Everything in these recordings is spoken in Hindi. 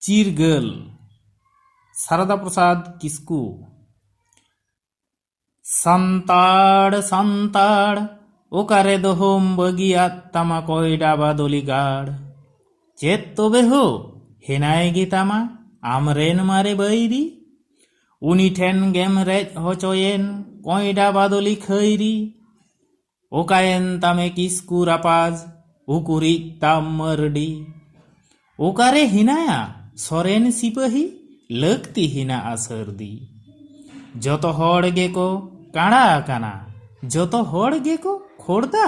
चिरगल सारदा प्रसाद किस्कू। संताड़ संताड़ ओकारे दोहोम बगियात तामा कयडा बादली गाड़। चेत तोबे हो हेनाय गे तामा आमरेन मारे बैरी। उनी ठेन गेम रेज होचोयेन कयडा बादली खैरी। ओकायेन तामे किस्कू रापाज उकुरी ताम मरडी। ओकारे हिनाया सोरेन सिपाही लकती हिना सर्दी। जतो हड़ गेको काड़ा आकाना जतो हड़ गेको खोड़दा।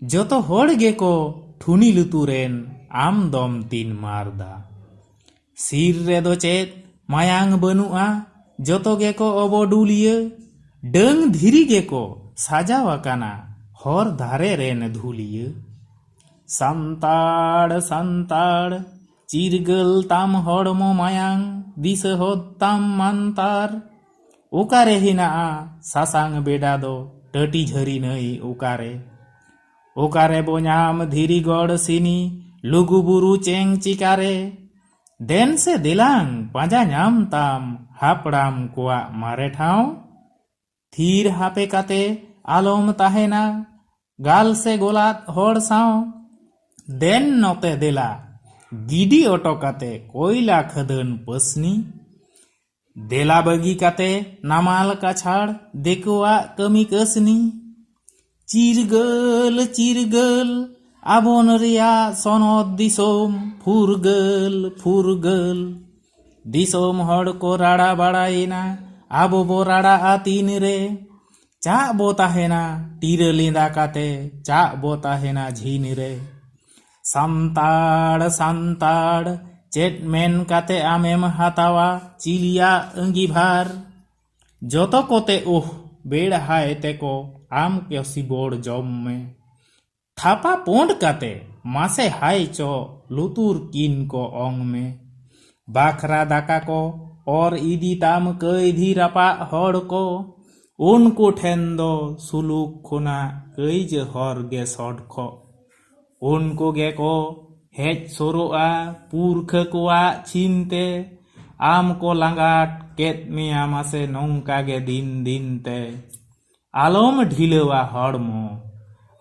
जतो हड़ गेको ठुनी लुतुरेन आम दम तीन मारदा। सिर रेदो चेत मायांग बनुआ जतो गेको अबडुलिया। डंग धीरी गेको साजावाकाना हर धारे रेन धुलिया। संताड़ संताड़ चिरगल ताम हड़मो मायांग दिस होद ताम मानतार। ओकारे हिनाआ सासांग बेडा दो टटी झरी नई ओकारे। ओकारे बोनाम धीरी गड़ सिनी लुगुबुरु चेंग चिकारे। देन से दिलांग पांजा नाम ताम हापड़ाम कोआ मारे ठाव। थीर हापे काते आलोम ताहेना गाल से गोलात होड़ साव। देन नोते दिला गिडी ओटो काते कोयला खदन पसनी। देला बगी काते नामाल काछाड़ देकुआ कमी कसनी। चिरगल चिरगल आबोन रिया सनद दिसोम फुरगल फुरगल। दिसोम हड़ को राड़ा बाड़ाइना आबो बो राड़ा आतीन रे। चा बो ताहेना टीर लिंदा काते चा बो ताहेना झीन रे। संताड़ संताड़ चेट मेन काते आमेम हातावा चिलिया अंगी भार। जतो कोते ओह बेड़ हाय तेको आम क्योसी बोड़ जम में। थापा पोंड काते मासे हाय चो लुतुर किन को ओंग में। बाखरा दाका को और इदी ताम कई धी रापा हड़ को। उनको ठेंदो सुलुक खुना कई जे हर गे सड़ खो। उनको गे को हेज सोरोआ पुरख कोआ चिनते। आम को लांगाट केत मिया मासे नौका गे दिन दिन ते। आलोम ढिलवा हड़मो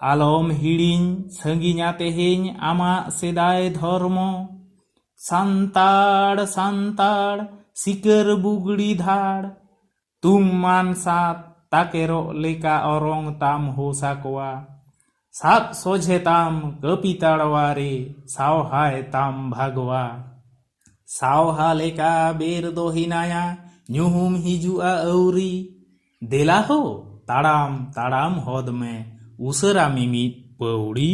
आलोम हिड़िन संगिना तेहेñ आमा सेदाय धर्मो। संताड़ संताड़ सिकर बुगड़ी धाड़ तुम मान सात ताकेरो लेका औरोंग ताम हो साकोआ। सात सोझे ताम कपी ताड़वारे साव हाय ताम भागवा। साव हा लेका बेर दो हिनाया न्यूहुम हिजुआ औरी। देला हो ताड़ाम ताड़ाम होद में उसरा मिमित पौड़ी।